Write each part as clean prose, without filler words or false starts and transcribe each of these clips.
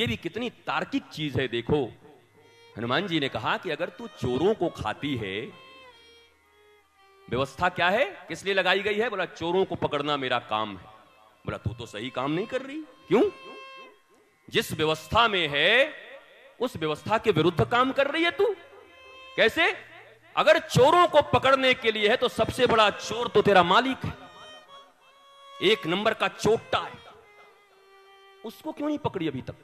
भी कितनी तार्किक चीज है। देखो, हनुमान जी ने कहा कि अगर तू चोरों को खाती है, व्यवस्था क्या है, किस लिए लगाई गई है? बोला चोरों को पकड़ना मेरा काम है। बोला तू तो सही काम नहीं कर रही। क्यों? जिस व्यवस्था में है उस व्यवस्था के विरुद्ध काम कर रही है तू। कैसे? अगर चोरों को पकड़ने के लिए है तो सबसे बड़ा चोर तो तेरा मालिक है, एक नंबर का चोट्टा है, उसको क्यों नहीं पकड़ी अभी तक?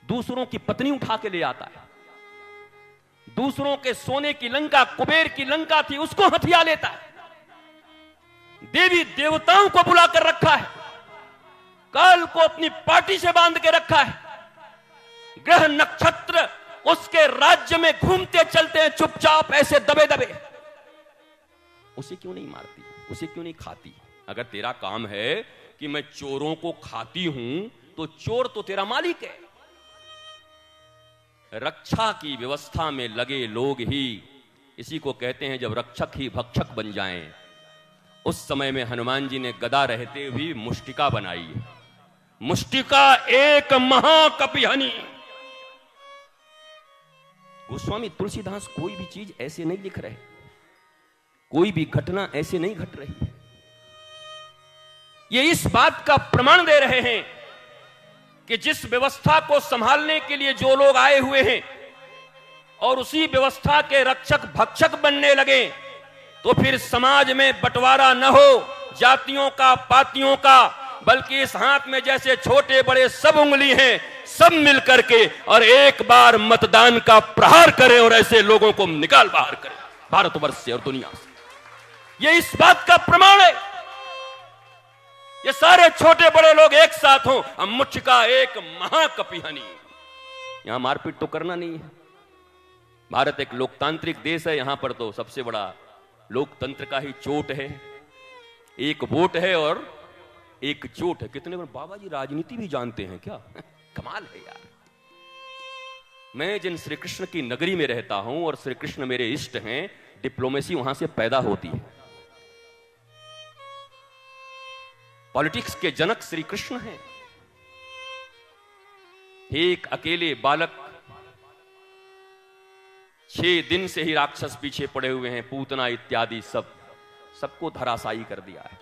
दूसरों की पत्नी उठा के ले आता है, दूसरों के सोने की लंका, कुबेर की लंका थी, उसको हथिया लेता है, देवी देवताओं को बुला कर रखा है, काल को अपनी पार्टी से बांध के रखा है, ग्रह नक्षत्र उसके राज्य में घूमते चलते हैं चुपचाप ऐसे दबे दबे। उसे क्यों नहीं मारती, उसे क्यों नहीं खाती? अगर तेरा काम है कि मैं चोरों को खाती हूं तो चोर तो तेरा मालिक है। रक्षा की व्यवस्था में लगे लोग ही, इसी को कहते हैं जब रक्षक ही भक्षक बन जाएं। उस समय में हनुमान जी ने गदा रहते हुए मुष्टिका बनाई है। मुष्टिका एक महाकपिहनि। गोस्वामी तुलसीदास कोई भी चीज ऐसे नहीं लिख रहे, कोई भी घटना ऐसे नहीं घट रही है। ये इस बात का प्रमाण दे रहे हैं कि जिस व्यवस्था को संभालने के लिए जो लोग आए हुए हैं और उसी व्यवस्था के रक्षक भक्षक बनने लगे तो फिर समाज में बंटवारा न हो जातियों का, पातियों का, बल्कि इस हाथ में जैसे छोटे बड़े सब उंगली हैं, सब मिल करके और एक बार मतदान का प्रहार करें और ऐसे लोगों को निकाल बाहर करें भारतवर्ष से और दुनिया से। ये इस बात का प्रमाण है। ये सारे छोटे बड़े लोग एक साथ हों, हम मुष्टिका एक महाकपिहनि। यहां मारपीट तो करना नहीं है। भारत एक लोकतांत्रिक देश है, यहां पर तो सबसे बड़ा लोकतंत्र का ही चोट है, एक वोट है और एक चोट है। कितने बाबा जी राजनीति भी जानते हैं क्या? कमाल है यार। मैं जिन श्री कृष्ण की नगरी में रहता हूं और श्री कृष्ण मेरे इष्ट हैं, डिप्लोमेसी वहां से पैदा होती है। पॉलिटिक्स के जनक श्री कृष्ण हैं। एक अकेले बालक 6 दिन से ही राक्षस पीछे पड़े हुए हैं, पूतना इत्यादि सबको धराशायी कर दिया है।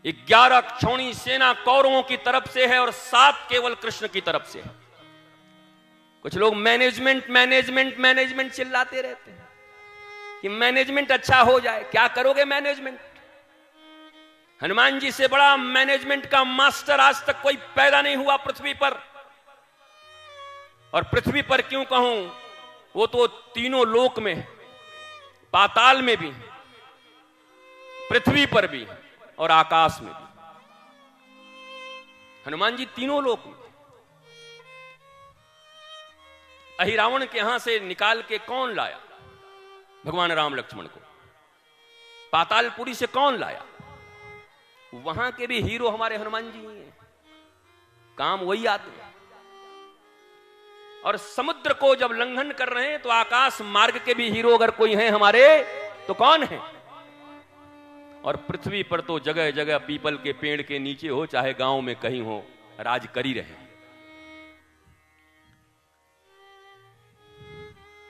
11 क्षौणी सेना कौरवों की तरफ से है और 7 केवल कृष्ण की तरफ से है। कुछ लोग मैनेजमेंट मैनेजमेंट मैनेजमेंट चिल्लाते रहते हैं कि मैनेजमेंट अच्छा हो जाए। क्या करोगे मैनेजमेंट? हनुमान जी से बड़ा मैनेजमेंट का मास्टर आज तक कोई पैदा नहीं हुआ पृथ्वी पर। और पृथ्वी पर क्यों कहूं, वो तो तीनों लोक में, पाताल में भी, पृथ्वी पर भी और आकाश में भी। हनुमान जी तीनों लोक में। अहिरावण के यहां से निकाल के कौन लाया? भगवान राम लक्ष्मण को। पातालपुरी से कौन लाया? वहां के भी हीरो हमारे हनुमान जी ही हैं। काम वही आते हैं। और समुद्र को जब लंघन कर रहे हैं तो आकाश मार्ग के भी हीरो अगर कोई हैं हमारे तो कौन है? और पृथ्वी पर तो जगह जगह पीपल के पेड़ के नीचे हो चाहे गांव में कहीं हो, राज कर ही रहे।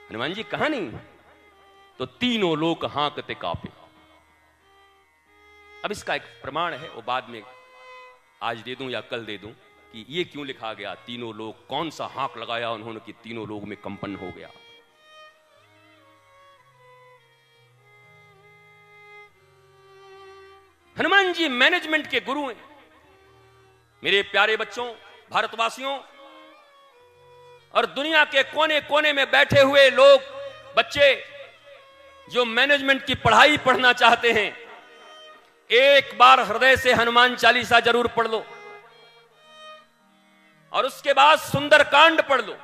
हनुमान जी कहां नहीं तो तीनों लोक हांकते कांपे। अब इसका एक प्रमाण है, वो बाद में आज दे दूं या कल दे दूं कि ये क्यों लिखा गया तीनों लोग, कौन सा हांक लगाया उन्होंने कि तीनों लोग में कंपन हो गया। हनुमान जी मैनेजमेंट के गुरु हैं। मेरे प्यारे बच्चों, भारतवासियों और दुनिया के कोने कोने में बैठे हुए लोग, बच्चे जो मैनेजमेंट की पढ़ाई पढ़ना चाहते हैं, एक बार हृदय से हनुमान चालीसा जरूर पढ़ लो और उसके बाद सुंदरकांड पढ़ लो।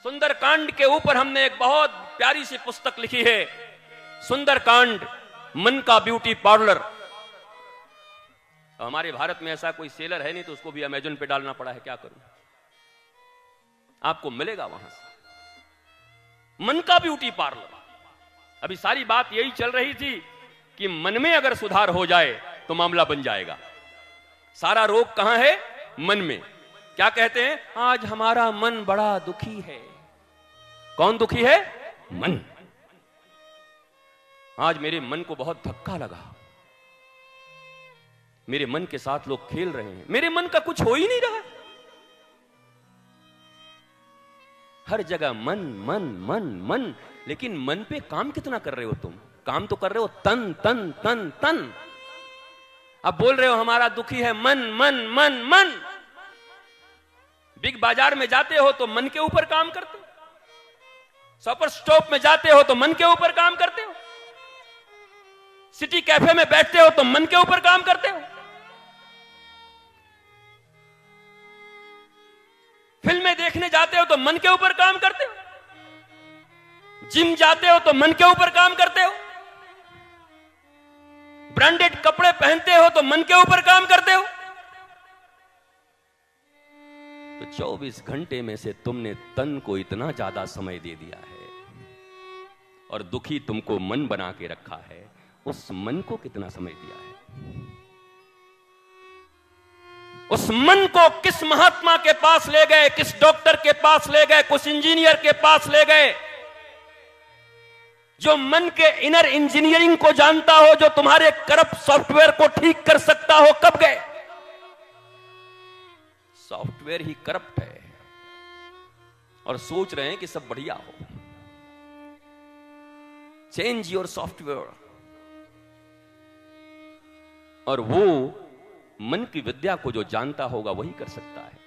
सुंदरकांड के ऊपर हमने एक बहुत प्यारी सी पुस्तक लिखी है, सुंदरकांड मन का ब्यूटी पार्लर। हमारे भारत में ऐसा कोई सेलर है नहीं तो उसको भी अमेज़न पे डालना पड़ा है, क्या करूं? आपको मिलेगा वहां से मन का ब्यूटी पार्लर। अभी सारी बात यही चल रही थी कि मन में अगर सुधार हो जाए तो मामला बन जाएगा। सारा रोग कहां है? मन में। क्या कहते हैं? आज हमारा मन बड़ा दुखी है। कौन दुखी है? मन। आज मेरे मन को बहुत धक्का लगा, मेरे मन के साथ लोग खेल रहे हैं, मेरे मन का कुछ हो ही नहीं रहा। हर जगह मन मन मन मन, लेकिन मन पे काम कितना कर रहे हो तुम? काम तो कर रहे हो तन तन तन तन। अब बोल रहे हो हमारा दुखी है मन मन मन मन। बिग बाजार में जाते हो तो मन के ऊपर काम करते हो, सुपर स्टॉप में जाते हो तो मन के ऊपर काम करते हो, सिटी कैफे में बैठते हो तो मन के ऊपर काम करते हो, फिल्में देखने जाते हो तो मन के ऊपर काम करते हो, जिम जाते हो तो मन के ऊपर काम करते हो, ब्रांडेड कपड़े पहनते हो तो मन के ऊपर काम करते हो। तो 24 घंटे में से तुमने तन को इतना ज्यादा समय दे दिया है और दुखी तुमको मन बना के रखा है। उस मन को कितना समय दिया है? उस मन को किस महात्मा के पास ले गए, किस डॉक्टर के पास ले गए, कुछ इंजीनियर के पास ले गए जो मन के इनर इंजीनियरिंग को जानता हो, जो तुम्हारे करप्ट सॉफ्टवेयर को ठीक कर सकता हो? कब गए? सॉफ्टवेयर ही करप्ट है और सोच रहे हैं कि सब बढ़िया हो। Change your software. और वो मन की विद्या को जो जानता होगा वही कर सकता है।